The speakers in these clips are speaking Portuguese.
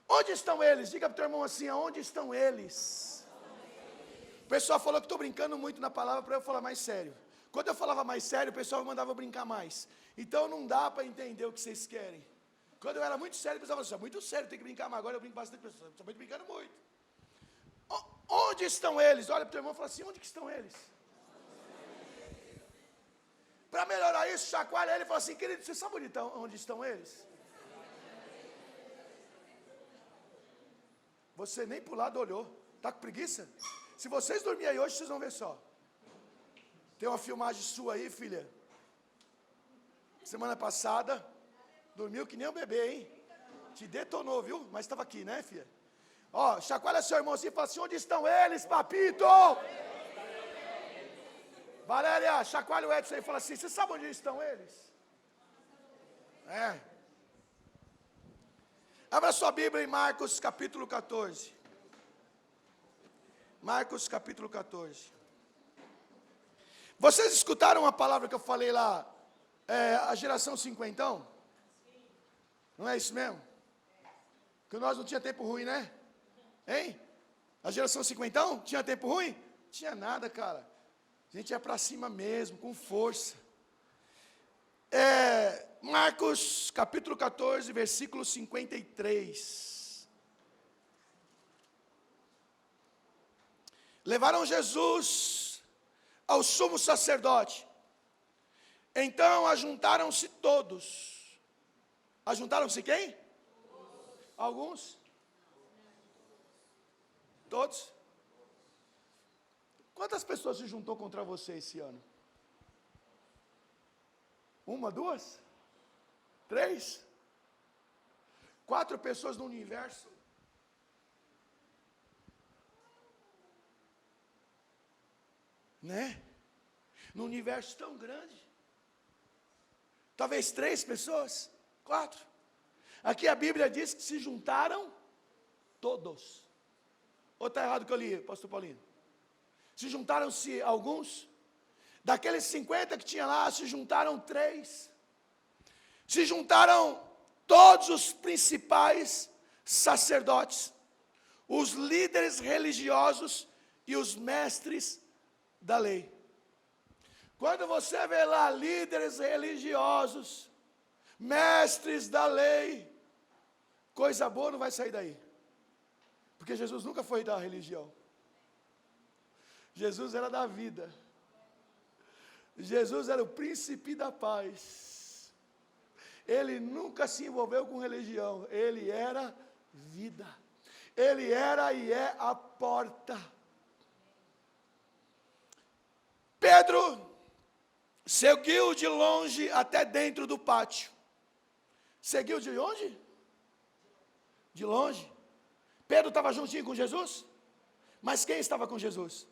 Onde estão eles? Diga para o teu irmão assim, aonde estão eles? O pessoal falou que estou brincando muito na palavra para eu falar mais sério. Quando eu falava mais sério, o pessoal mandava eu brincar mais. Então não dá para entender o que vocês querem. Quando eu era muito sério, o pessoal falava assim, muito sério, tem que brincar mais. Agora eu brinco bastante, pessoal, estou brincando muito. Onde estão eles? Olha para o teu irmão e fala assim, onde que estão eles? Para melhorar isso, chacoalha ele e fala assim, querido, você sabe onde estão eles? Você nem para o lado olhou. Está com preguiça? Se vocês dormirem aí hoje, vocês vão ver só. Tem uma filmagem sua aí, filha. Semana passada, dormiu que nem um bebê, hein? Te detonou, viu? Mas estava aqui, né, filha? Ó, chacoalha seu irmão assim e fala assim, onde estão eles, papito? Valéria, chacoalha o Edson aí e fala assim, você sabe onde estão eles? É. Abra sua Bíblia em Marcos capítulo 14. Marcos capítulo 14. Vocês escutaram a palavra que eu falei lá, a geração cinquentão? Não é isso mesmo? Que nós não tinha tempo ruim, né? Hein? A geração cinquentão tinha tempo ruim? Tinha nada, cara. A gente ia para cima mesmo, com força. Marcos capítulo 14, versículo 53. Levaram Jesus ao sumo sacerdote. Então ajuntaram-se todos. Ajuntaram-se quem? Alguns? Todos? Quantas pessoas se juntou contra você esse ano? 1, 2? 3? 4 pessoas no universo? Né? No universo tão grande. Talvez 3 pessoas? 4. Aqui a Bíblia diz que se juntaram todos. Ou está errado o que eu li, pastor Paulinho? Se juntaram-se alguns? Daqueles 50 que tinha lá, se juntaram 3. Se juntaram todos os principais sacerdotes, os líderes religiosos e os mestres da lei. Quando você vê lá líderes religiosos, mestres da lei, coisa boa não vai sair daí. Porque Jesus nunca foi da religião. Jesus era da vida. Jesus era o príncipe da paz. Ele nunca se envolveu com religião. Ele era vida. Ele era e é a porta. Pedro seguiu de longe até dentro do pátio. Seguiu de onde? De longe. Pedro estava juntinho com Jesus? Mas quem estava com Jesus?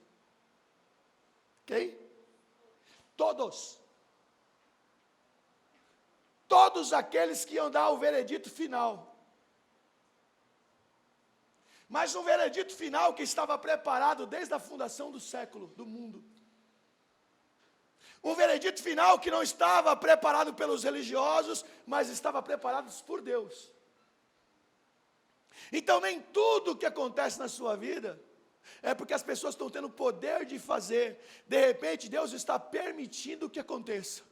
Quem? Todos. Todos aqueles que iam dar o veredito final. Mas um veredito final que estava preparado desde a fundação do século, do mundo. Um veredito final que não estava preparado pelos religiosos, mas estava preparado por Deus. Então nem tudo que acontece na sua vida é porque as pessoas estão tendo poder de fazer. De repente Deus está permitindo que aconteça.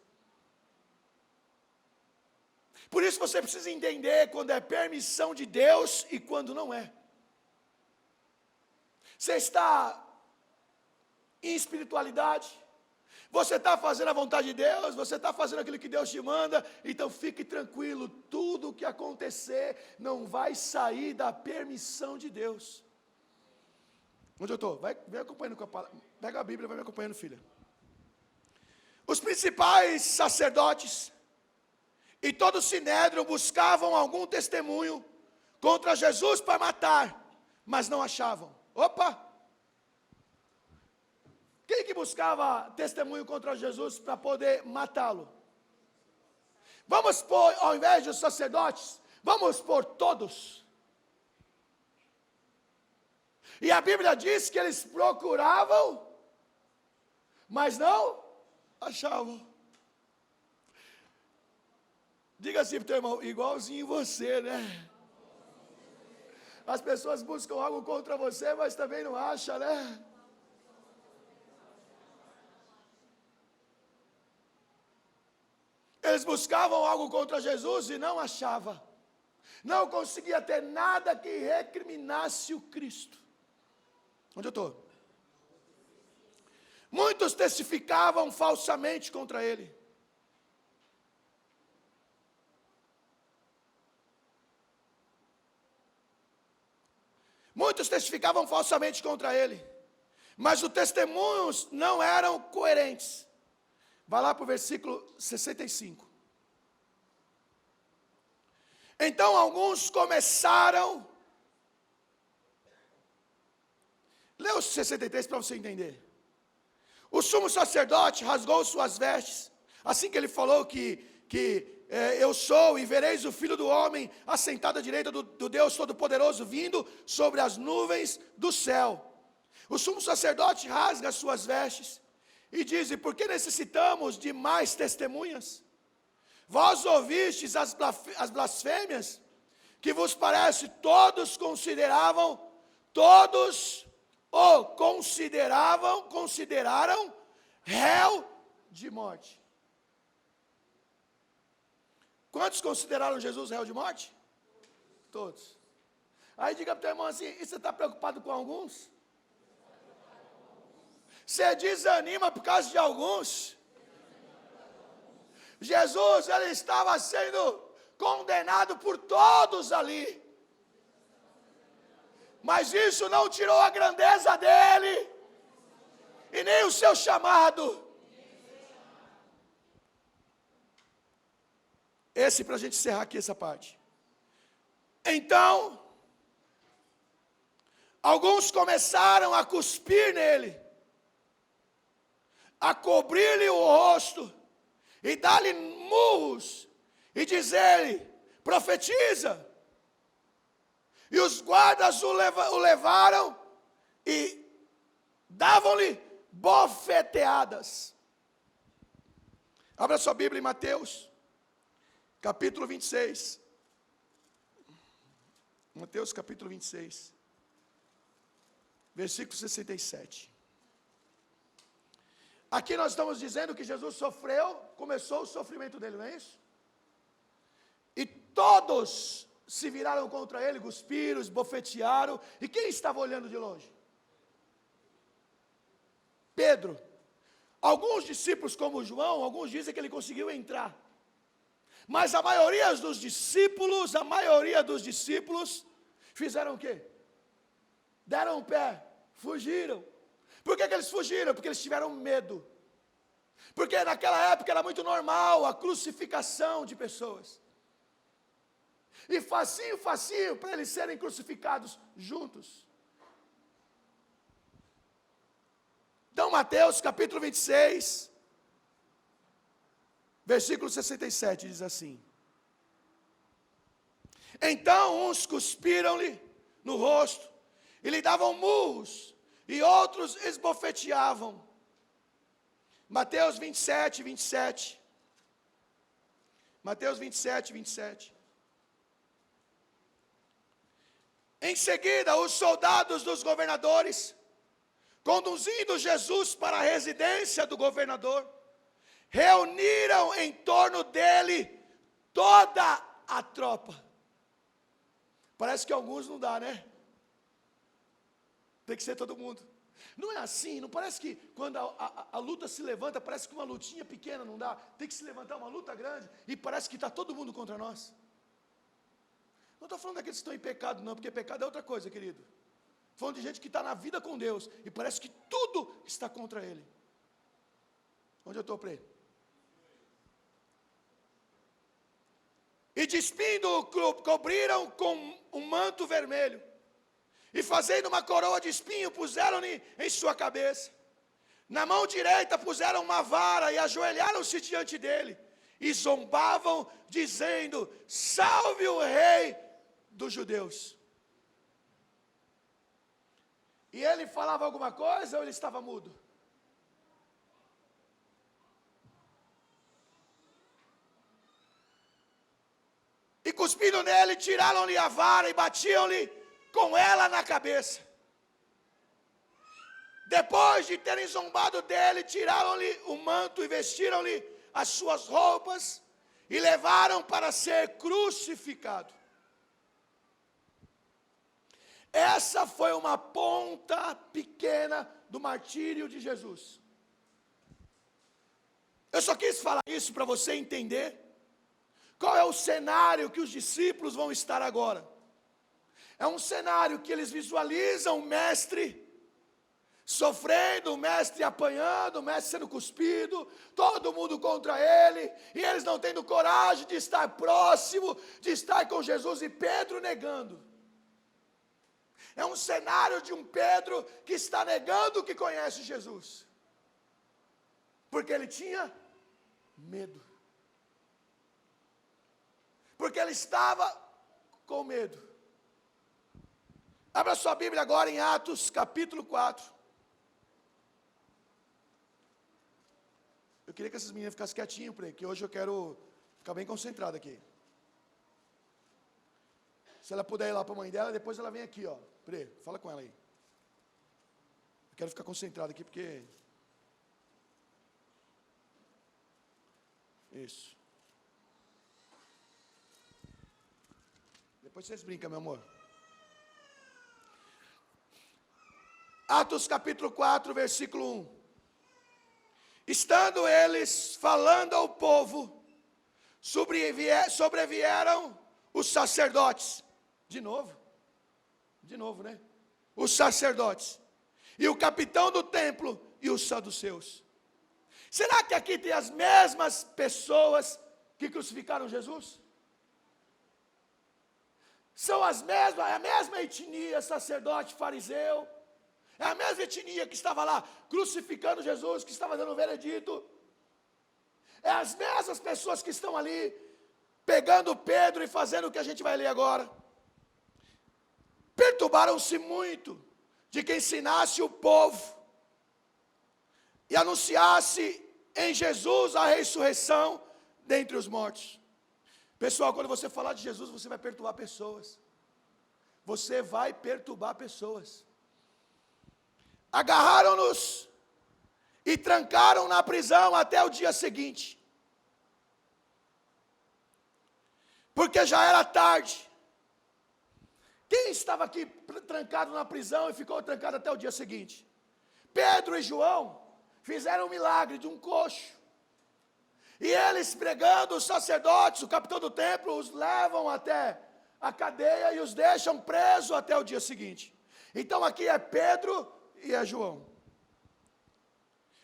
Por isso você precisa entender quando é permissão de Deus e quando não é. Você está em espiritualidade, você está fazendo a vontade de Deus, você está fazendo aquilo que Deus te manda, então fique tranquilo, tudo o que acontecer não vai sair da permissão de Deus. Onde eu estou? Vem acompanhando com a palavra. Pega a Bíblia e vai me acompanhando, filha. Os principais sacerdotes e todo o sinédrio buscavam algum testemunho contra Jesus para matar, mas não achavam. Opa! Quem que buscava testemunho contra Jesus para poder matá-lo? Vamos pôr, ao invés dos sacerdotes, vamos pôr todos. E a Bíblia diz que eles procuravam, mas não achavam. Diga assim para o teu irmão, igualzinho você, né? As pessoas buscam algo contra você, mas também não acham, né? Eles buscavam algo contra Jesus e não achavam. Não conseguia ter nada que recriminasse o Cristo. Onde eu estou? Muitos testificavam falsamente contra ele. Muitos testificavam falsamente contra ele. Mas os testemunhos não eram coerentes. Vai lá para o versículo 65. Então alguns começaram. Lê o 63 para você entender. O sumo sacerdote rasgou suas vestes, assim que ele falou que eu sou e vereis o Filho do Homem assentado à direita do Deus Todo-Poderoso vindo sobre as nuvens do céu. O sumo sacerdote rasga as suas vestes e diz: por que necessitamos de mais testemunhas? Vós ouvistes as blasfêmias, que vos parece todos consideraram réu de morte. Quantos consideraram Jesus réu de morte? Todos. Aí diga para o teu irmão assim: e você está preocupado com alguns? Você desanima por causa de alguns? Jesus, ele estava sendo condenado por todos ali. Mas isso não tirou a grandeza dele, e nem o seu chamado. Esse para a gente encerrar aqui essa parte. Então, alguns começaram a cuspir nele, a cobrir-lhe o rosto, e dar-lhe murros, e dizer-lhe: profetiza. E os guardas o levaram e davam-lhe bofeteadas. Abra sua Bíblia em Mateus, capítulo 26. Mateus capítulo 26, versículo 67. Aqui nós estamos dizendo que Jesus começou o sofrimento dele, não é isso? E todos se viraram contra ele, cuspiram, esbofetearam. E quem estava olhando de longe? Pedro. Alguns discípulos, como João, alguns dizem que ele conseguiu entrar. Mas a maioria dos discípulos fizeram o quê? Deram o pé, fugiram. Por que eles fugiram? Porque eles tiveram medo. Porque naquela época era muito normal a crucificação de pessoas. E facinho para eles serem crucificados juntos. Então Mateus capítulo 26, versículo 67 diz assim: então uns cuspiram-lhe no rosto e lhe davam murros, e outros esbofeteavam. Mateus 27, 27. Mateus 27, 27. Em seguida, os soldados dos governadores, conduzindo Jesus para a residência do governador, reuniram em torno dele toda a tropa. Parece que alguns não dá, né? Tem que ser todo mundo. Não é assim, não parece que quando a luta se levanta, parece que uma lutinha pequena não dá. Tem que se levantar uma luta grande e parece que está todo mundo contra nós. Não estou falando daqueles que estão em pecado não, porque pecado é outra coisa, querido. Estou falando de gente que está na vida com Deus e parece que tudo está contra ele. Onde eu estou, Prê? E despindo, cobriram com um manto vermelho, e fazendo uma coroa de espinho, puseram-lhe em sua cabeça. Na mão direita puseram uma vara, e ajoelharam-se diante dele, e zombavam, dizendo: salve o rei dos judeus. E ele falava alguma coisa, ou ele estava mudo? E cuspindo nele, tiraram-lhe a vara e batiam-lhe com ela na cabeça. Depois de terem zombado dele, tiraram-lhe o manto e vestiram-lhe as suas roupas e levaram para ser crucificado. Essa foi uma ponta pequena do martírio de Jesus. Eu só quis falar isso para você entender qual é o cenário que os discípulos vão estar agora. É um cenário que eles visualizam o mestre sofrendo, o mestre apanhando, o mestre sendo cuspido, todo mundo contra ele, e eles não tendo coragem de estar próximo, de estar com Jesus, e Pedro negando. É um cenário de um Pedro que está negando que conhece Jesus, porque ele tinha medo, porque ele estava com medo. Abra sua Bíblia agora em Atos capítulo 4. Eu queria que essas meninas ficassem quietinhas, porque hoje eu quero ficar bem concentrado aqui. Se ela puder ir lá para a mãe dela, depois ela vem aqui, ó. Pre, fala com ela aí. Eu quero ficar concentrado aqui, porque... Isso. Depois vocês brincam, meu amor. Atos capítulo 4, versículo 1. Estando eles falando ao povo, sobrevieram os sacerdotes. De novo, né? Os sacerdotes. E o capitão do templo e os saduceus. Será que aqui tem as mesmas pessoas que crucificaram Jesus? São as mesmas, é a mesma etnia, sacerdote, fariseu. É a mesma etnia que estava lá crucificando Jesus, que estava dando o veredito. É as mesmas pessoas que estão ali pegando Pedro e fazendo o que a gente vai ler agora. Perturbaram-se muito de que ensinasse o povo e anunciasse em Jesus a ressurreição dentre os mortos. Pessoal, quando você falar de Jesus, você vai perturbar pessoas. Você vai perturbar pessoas. Agarraram-nos e trancaram na prisão até o dia seguinte, porque já era tarde. Quem estava aqui trancado na prisão e ficou trancado até o dia seguinte? Pedro e João fizeram um milagre de um coxo, e eles, pregando, os sacerdotes, o capitão do templo, os levam até a cadeia e os deixam presos até o dia seguinte. Então aqui é Pedro e é João.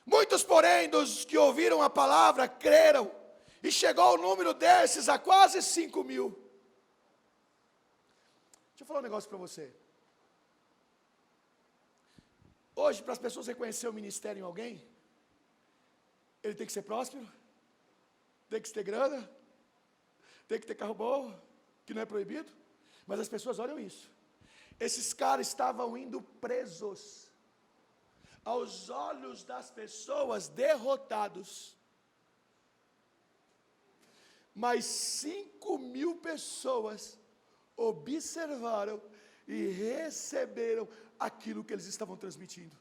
Muitos, porém, dos que ouviram a palavra, creram, e chegou o número desses a quase 5.000. Deixa eu falar um negócio para você. Hoje, para as pessoas reconhecerem o ministério em alguém, ele tem que ser próspero, tem que ter grana, tem que ter carro bom, que não é proibido, mas as pessoas olham isso. Esses caras estavam indo presos, aos olhos das pessoas, derrotados. Mas 5.000 pessoas observaram e receberam aquilo que eles estavam transmitindo.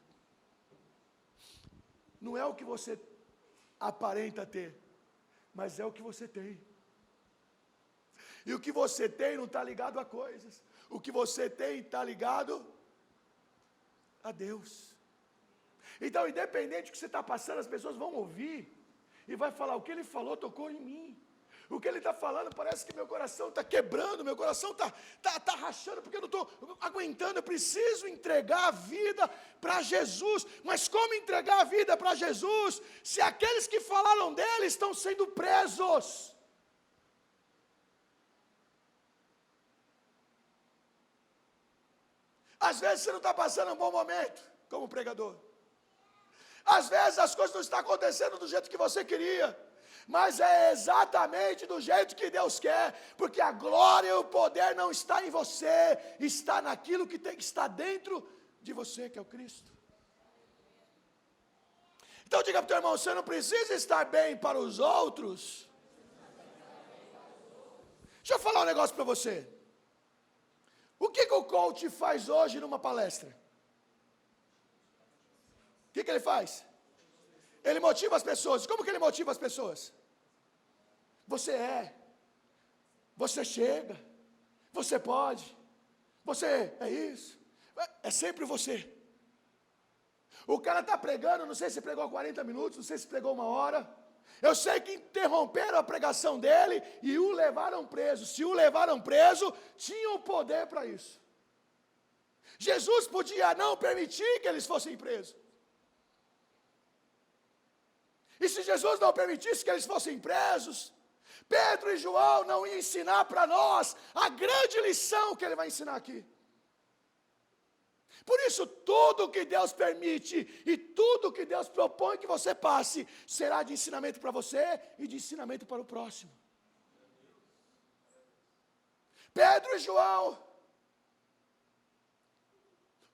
Não é o que você aparenta ter, mas é o que você tem. E o que você tem não está ligado a coisas. O que você tem está ligado a Deus. Então, independente do que você está passando, as pessoas vão ouvir e vai falar: o que ele falou tocou em mim. O que ele está falando, parece que meu coração está quebrando, meu coração está rachando, porque eu não estou aguentando. Eu preciso entregar a vida para Jesus. Mas como entregar a vida para Jesus, se aqueles que falaram dele estão sendo presos? Às vezes você não está passando um bom momento, como pregador. Às vezes as coisas não estão acontecendo do jeito que você queria, mas é exatamente do jeito que Deus quer, porque a glória e o poder não está em você, está naquilo que tem que estar dentro de você, que é o Cristo. Então diga para o teu irmão: você não precisa estar bem para os outros. Deixa eu falar um negócio para você. O que o coach faz hoje numa palestra? O que ele faz? Ele motiva as pessoas. Como que ele motiva as pessoas? Você chega, você pode, você é isso, é sempre você. O cara está pregando, não sei se pregou 40 minutos, não sei se pregou 1 hora. Eu sei que interromperam a pregação dele e o levaram preso. Se o levaram preso, tinham poder para isso. Jesus podia não permitir que eles fossem presos. E se Jesus não permitisse que eles fossem presos, Pedro e João não iam ensinar para nós a grande lição que ele vai ensinar aqui. Por isso, tudo que Deus permite e tudo que Deus propõe que você passe, será de ensinamento para você e de ensinamento para o próximo. Pedro e João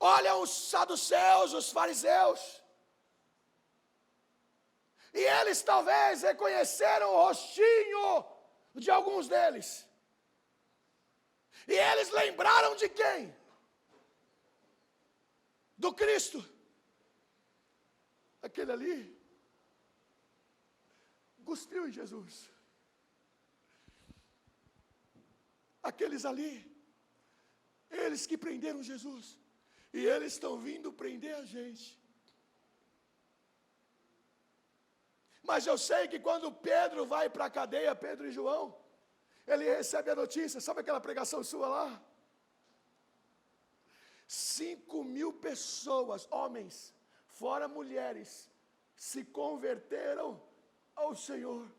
olham os saduceus, os fariseus, e eles talvez reconheceram o rostinho de alguns deles. E eles lembraram de quem? Do Cristo. Aquele ali cuspiu em Jesus. Aqueles ali, eles que prenderam Jesus, e eles estão vindo prender a gente. Mas eu sei que quando Pedro vai para a cadeia, Pedro e João, ele recebe a notícia, sabe aquela pregação sua lá? 5.000 pessoas, homens, fora mulheres, se converteram ao Senhor.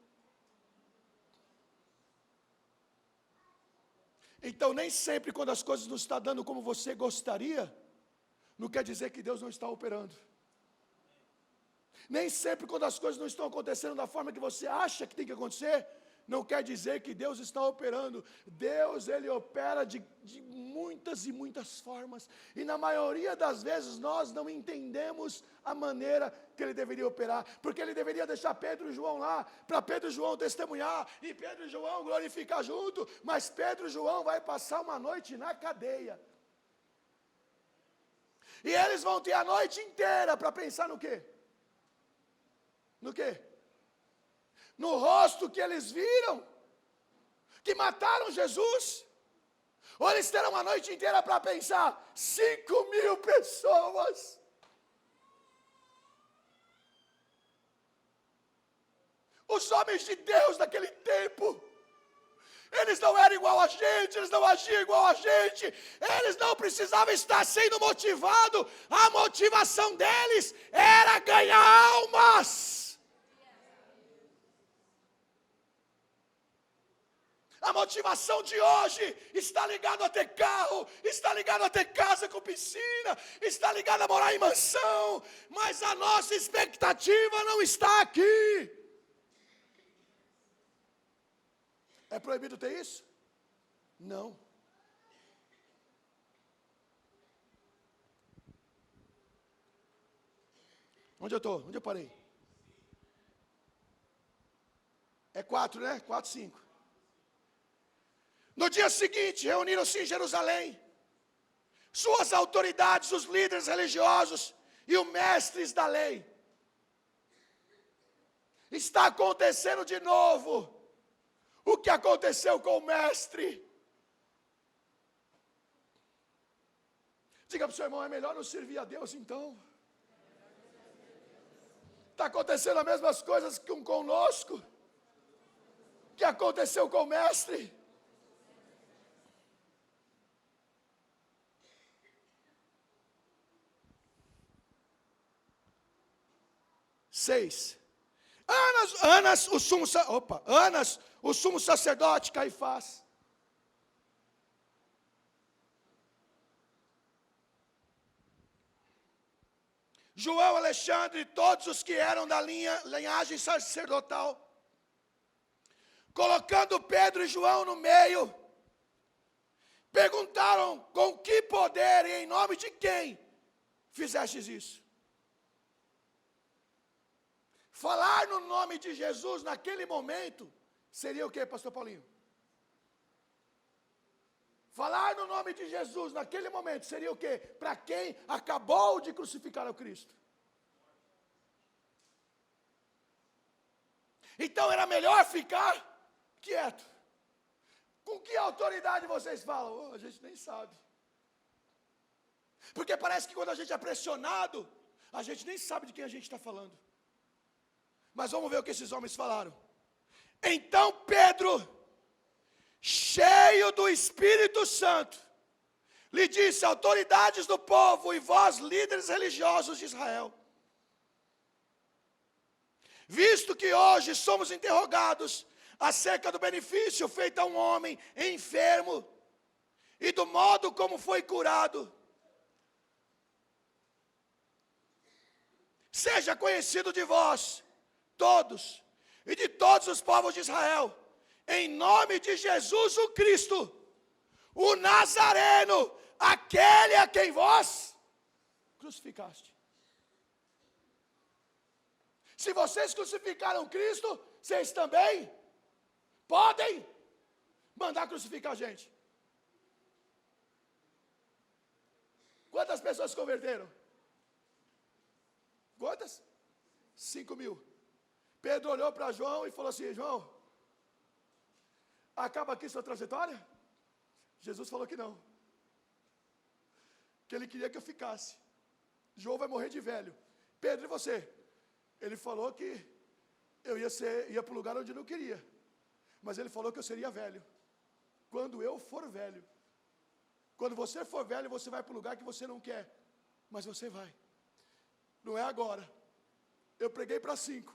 Então, nem sempre quando as coisas não estão dando como você gostaria, não quer dizer que Deus não está operando. Nem sempre quando as coisas não estão acontecendo da forma que você acha que tem que acontecer, não quer dizer que Deus está operando. Deus, Ele opera de muitas e muitas formas. E na maioria das vezes nós não entendemos a maneira que Ele deveria operar. Porque Ele deveria deixar Pedro e João lá, para Pedro e João testemunhar, e Pedro e João glorificar junto. Mas Pedro e João vai passar uma noite na cadeia. E eles vão ter a noite inteira para pensar no quê? No quê? No rosto que eles viram, que mataram Jesus. Ou eles terão a noite inteira para pensar, 5.000 pessoas. Os homens de Deus daquele tempo, eles não eram igual a gente, eles não agiam igual a gente, eles não precisavam estar sendo motivados, a motivação deles era ganhar almas. A motivação de hoje está ligada a ter carro, está ligada a ter casa com piscina, está ligada a morar em mansão, mas a nossa expectativa não está aqui. É proibido ter isso? Não. Onde eu estou? Onde eu parei? É 4, né? 4, 5. No dia seguinte, reuniram-se em Jerusalém suas autoridades, os líderes religiosos e os mestres da lei. Está acontecendo de novo o que aconteceu com o mestre. Diga para o seu irmão, é melhor não servir a Deus então. Está acontecendo as mesmas coisas conosco que aconteceu com o mestre. 6. Anas, o sumo sacerdote Caifás. João, Alexandre e todos os que eram da linhagem sacerdotal. Colocando Pedro e João no meio, perguntaram com que poder e em nome de quem fizestes isso. Falar no nome de Jesus naquele momento seria o que, pastor Paulinho? Falar no nome de Jesus naquele momento seria o quê? Para quem acabou de crucificar o Cristo. Então era melhor ficar quieto. Com que autoridade vocês falam? Oh, a gente nem sabe. Porque parece que quando a gente é pressionado, a gente nem sabe de quem a gente está falando. Mas vamos ver o que esses homens falaram. Então Pedro, cheio do Espírito Santo, lhe disse: autoridades do povo e vós, líderes religiosos de Israel, visto que hoje somos interrogados acerca do benefício feito a um homem enfermo e do modo como foi curado, seja conhecido de vós todos e de todos os povos de Israel, em nome de Jesus o Cristo, o Nazareno, aquele a quem vós crucificaste. Se vocês crucificaram Cristo, vocês também podem mandar crucificar a gente. Quantas pessoas se converteram? Quantas? 5.000. Pedro olhou para João e falou assim: João, acaba aqui sua trajetória? Jesus falou que não. Que ele queria que eu ficasse. João vai morrer de velho. Pedro, e você? Ele falou que eu ia para o lugar onde eu não queria. Mas ele falou que eu seria velho. Quando eu for velho. Quando você for velho, você vai para o lugar que você não quer. Mas você vai. Não é agora. Eu preguei para 5.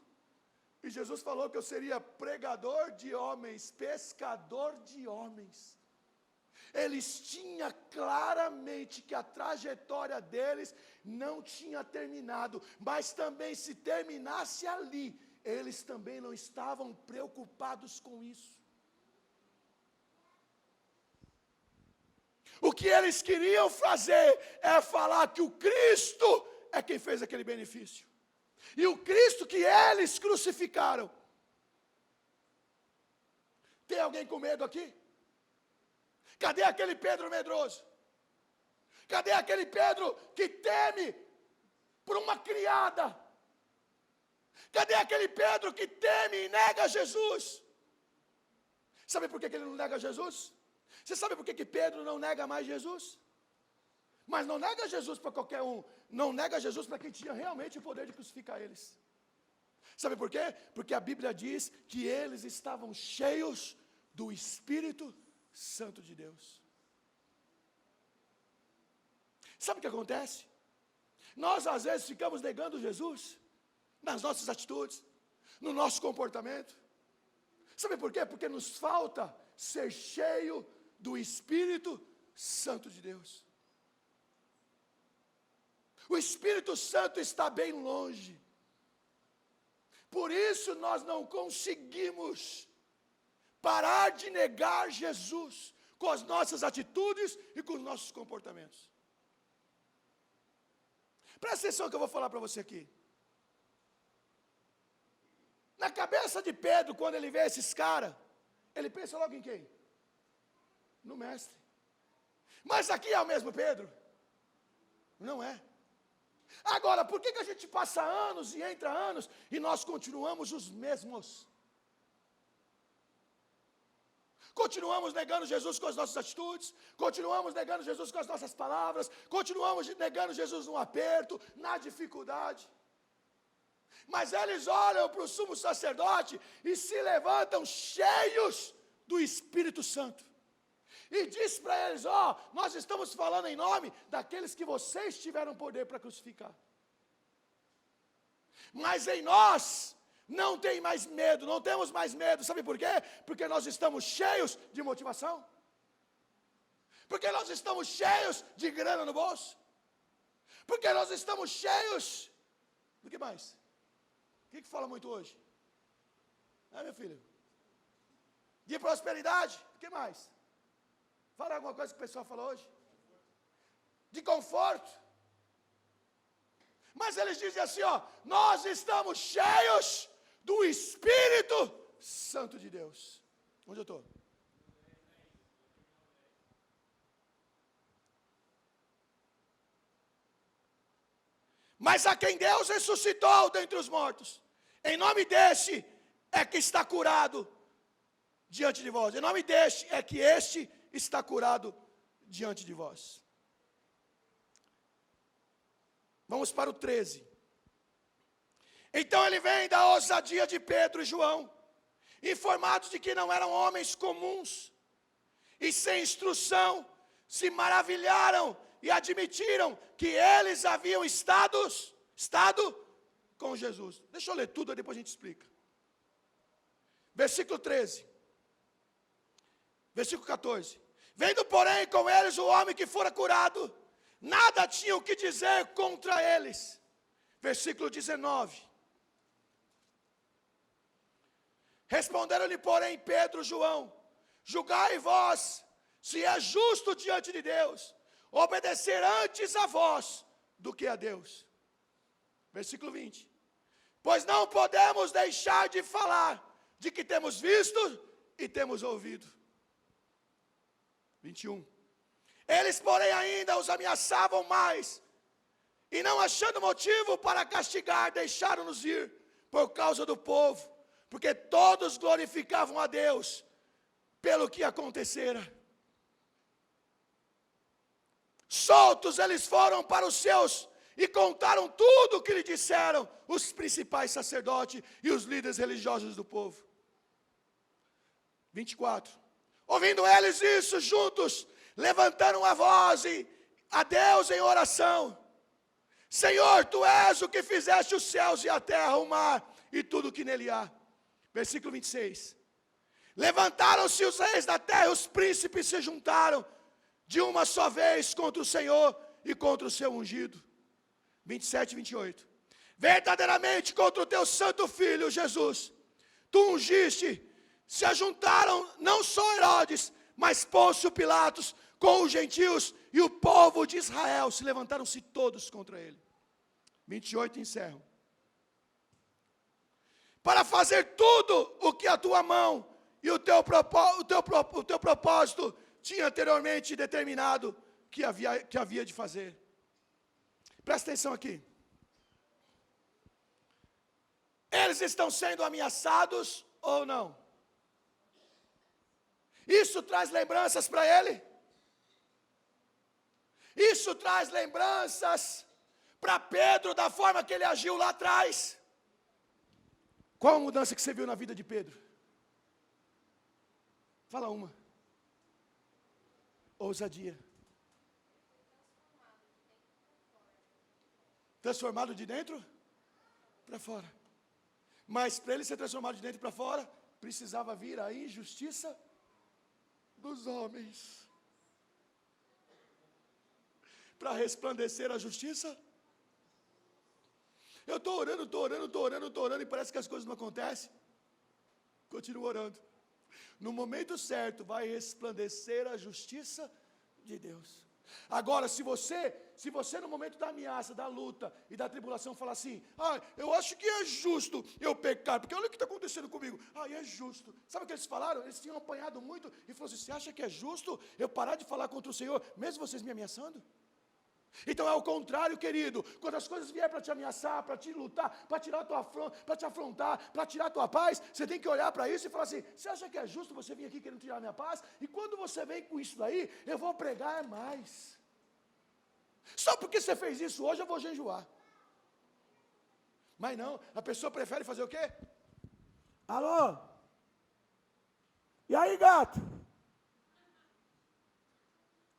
E Jesus falou que eu seria pregador de homens, pescador de homens. Eles tinham claramente que a trajetória deles não tinha terminado, mas também se terminasse ali, eles também não estavam preocupados com isso. O que eles queriam fazer é falar que o Cristo é quem fez aquele benefício. E o Cristo que eles crucificaram. Tem alguém com medo aqui? Cadê aquele Pedro medroso? Cadê aquele Pedro que teme por uma criada? Cadê aquele Pedro que teme e nega Jesus? Sabe por que ele não nega Jesus? Você sabe por que Pedro não nega mais Jesus? Mas não nega Jesus para qualquer um. Não nega Jesus para quem tinha realmente o poder de crucificar eles. Sabe por quê? Porque a Bíblia diz que eles estavam cheios do Espírito Santo de Deus. Sabe o que acontece? Nós às vezes ficamos negando Jesus nas nossas atitudes, no nosso comportamento. Sabe por quê? Porque nos falta ser cheio do Espírito Santo de Deus. O Espírito Santo está bem longe. Por isso nós não conseguimos parar de negar Jesus com as nossas atitudes e com os nossos comportamentos. Presta atenção que eu vou falar para você aqui. Na cabeça de Pedro, quando ele vê esses caras, ele pensa logo em quem? No mestre. Mas aqui é o mesmo Pedro? Não é. Agora, por que a gente passa anos e entra anos e nós continuamos os mesmos? Continuamos negando Jesus com as nossas atitudes, continuamos negando Jesus com as nossas palavras, continuamos negando Jesus no aperto, na dificuldade. Mas eles olham para o sumo sacerdote e se levantam cheios do Espírito Santo. E diz para eles: ó, nós estamos falando em nome daqueles que vocês tiveram poder para crucificar. Mas em nós não tem mais medo, não temos mais medo. Sabe por quê? Porque nós estamos cheios de motivação. Porque nós estamos cheios de grana no bolso. Porque nós estamos cheios. Do que mais? O que fala muito hoje? Meu filho? De prosperidade. O que mais? Fala alguma coisa que o pessoal falou hoje? De conforto. Mas eles dizem assim, ó: nós estamos cheios do Espírito Santo de Deus. Onde eu estou? Mas a quem Deus ressuscitou dentre os mortos, em nome deste é que está curado diante de vós. Em nome deste é que este está curado diante de vós. Vamos para o 13. Então ele vem da ousadia de Pedro e João, informados de que não eram homens comuns, e sem instrução, se maravilharam e admitiram que eles haviam estado com Jesus. Deixa eu ler tudo, depois a gente explica. Versículo 13. Versículo 14. Vendo, porém, com eles o homem que fora curado, nada tinha o que dizer contra eles. Versículo 19. Responderam-lhe, porém, Pedro e João: julgai vós se é justo diante de Deus obedecer antes a vós do que a Deus. Versículo 20. Pois não podemos deixar de falar de que temos visto e temos ouvido. 21. Eles, porém, ainda os ameaçavam mais, e não achando motivo para castigar, deixaram-nos ir por causa do povo, porque todos glorificavam a Deus pelo que acontecera. Soltos eles foram para os seus e contaram tudo o que lhe disseram os principais sacerdotes e os líderes religiosos do povo. 24. Ouvindo eles isso, juntos levantaram a voz a Deus em oração: Senhor, Tu és o que fizeste os céus e a terra, o mar e tudo o que nele há. Versículo 26. Levantaram-se os reis da terra e os príncipes se juntaram de uma só vez contra o Senhor e contra o seu ungido. 27 e 28. Verdadeiramente contra o teu santo filho Jesus, tu ungiste, se ajuntaram não só Herodes, mas Pôncio Pilatos, com os gentios e o povo de Israel, se levantaram-se todos contra ele. 28 encerram. Para fazer tudo o que a tua mão e o teu propósito tinha anteriormente determinado que havia de fazer. Presta atenção aqui. Eles estão sendo ameaçados ou não? Isso traz lembranças para ele? Isso traz lembranças para Pedro da forma que ele agiu lá atrás? Qual a mudança que você viu na vida de Pedro? Fala uma. Ousadia. Transformado de dentro para fora. Mas para ele ser transformado de dentro para fora, precisava vir a injustiça dos homens. Para resplandecer a justiça. Eu estou orando, e parece que as coisas não acontecem. Continuo orando. No momento certo vai resplandecer a justiça de Deus. Agora, se você no momento da ameaça, da luta e da tribulação falar assim: eu acho que é justo eu pecar, porque olha o que está acontecendo comigo. É justo. Sabe o que eles falaram? Eles tinham apanhado muito e falaram assim: você acha que é justo eu parar de falar contra o Senhor, mesmo vocês me ameaçando? Então é o contrário, querido. Quando as coisas vierem para te ameaçar, para te lutar, para te afrontar, para tirar a tua paz, você tem que olhar para isso e falar assim: você acha que é justo você vir aqui querendo tirar a minha paz? E quando você vem com isso daí, eu vou pregar mais. Só porque você fez isso hoje, eu vou jejuar. Mas não, a pessoa prefere fazer o quê? Alô? E aí, gato?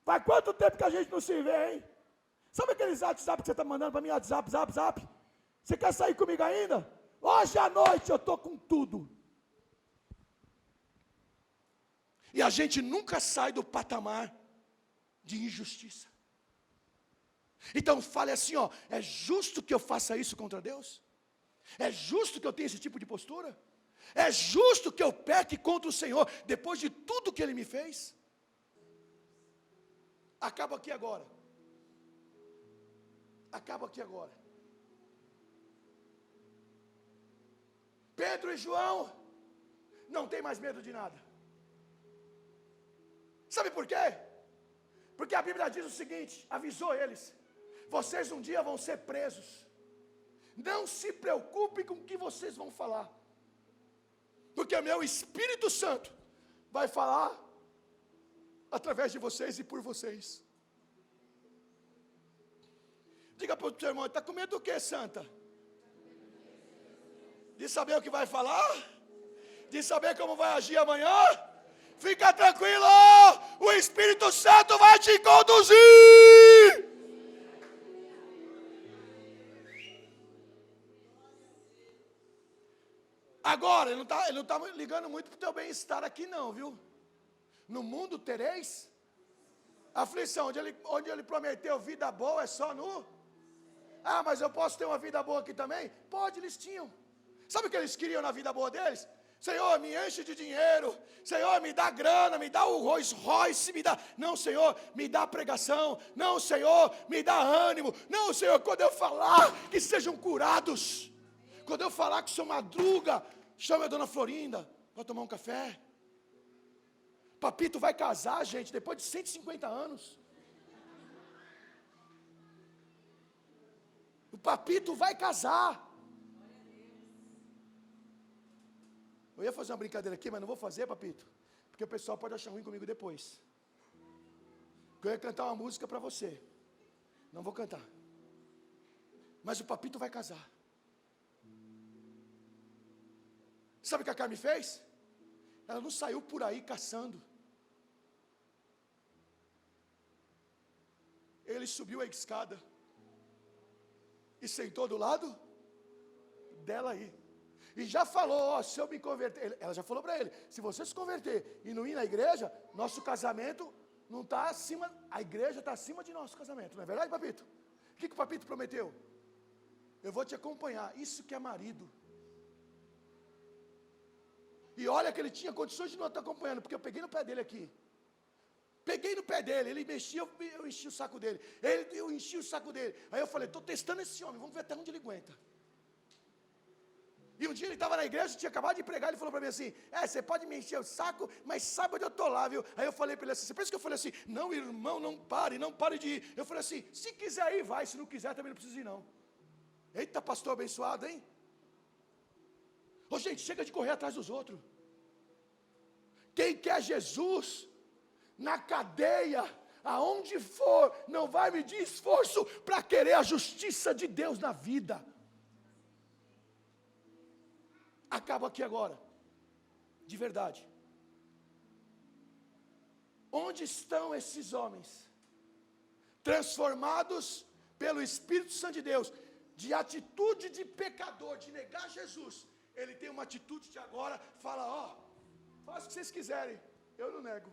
Faz quanto tempo que a gente não se vê, hein? Sabe aqueles WhatsApp que você está mandando para mim? WhatsApp, zap? Você quer sair comigo ainda? Hoje à noite eu estou com tudo. E a gente nunca sai do patamar de injustiça. Então fale assim, é justo que eu faça isso contra Deus? É justo que eu tenha esse tipo de postura? É justo que eu peque contra o Senhor depois de tudo que Ele me fez? Acaba aqui agora. Pedro e João não tem mais medo de nada. Sabe por quê? Porque a Bíblia diz o seguinte, avisou eles: vocês um dia vão ser presos. Não se preocupe com o que vocês vão falar. Porque o meu Espírito Santo vai falar através de vocês e por vocês. Diga para o seu irmão, está com medo do que, santa? De saber o que vai falar? De saber como vai agir amanhã? Fica tranquilo, o Espírito Santo vai te conduzir. Agora, ele não está ligando muito para o teu bem-estar aqui não, viu? No mundo tereis aflição, onde ele prometeu vida boa é só no... Ah, mas eu posso ter uma vida boa aqui também? Pode, eles tinham. Sabe o que eles queriam na vida boa deles? Senhor, me enche de dinheiro. Senhor, me dá grana, me dá o Rolls Royce, me dá... Não, Senhor, me dá pregação. Não, Senhor, me dá ânimo. Não, Senhor, quando eu falar, que sejam curados. Quando eu falar que o seu Madruga, chame a dona Florinda para tomar um café. Papito vai casar, gente, depois de 150 anos. O Papito vai casar. Eu ia fazer uma brincadeira aqui, mas não vou fazer, Papito, porque o pessoal pode achar ruim comigo depois. Eu ia cantar uma música para você. Não vou cantar. Mas o Papito vai casar. Sabe o que a Carmen fez? Ela não saiu por aí caçando. Ele subiu a escada e sentou do lado dela aí. E já falou, ó, se eu me converter, ela já falou para ele, se você se converter e não ir na igreja, nosso casamento não está acima, a igreja está acima de nosso casamento, não é verdade, Papito? O que o Papito prometeu? Eu vou te acompanhar, isso que é marido. E olha que ele tinha condições de não estar acompanhando, porque eu peguei no pé dele aqui. Peguei no pé dele, ele mexia, eu enchi o saco dele. Eu enchi o saco dele. Aí eu falei, estou testando esse homem, vamos ver até onde ele aguenta. E um dia ele estava na igreja, tinha acabado de pregar, ele falou para mim assim, você pode me encher o saco, mas sabe onde eu estou lá, viu? Aí eu falei para ele assim, você pensa que eu falei assim, não irmão, não pare de ir. Eu falei assim, se quiser ir, vai, se não quiser também não precisa ir não. Eita, pastor abençoado, hein? Ô gente, chega de correr atrás dos outros. Quem quer Jesus, na cadeia, aonde for, não vai medir esforço para querer a justiça de Deus na vida. Acabo aqui agora, de verdade. Onde estão esses homens? Transformados pelo Espírito Santo de Deus, de atitude de pecador, de negar Jesus. Ele tem uma atitude de agora, fala, ó, faça o que vocês quiserem, eu não nego.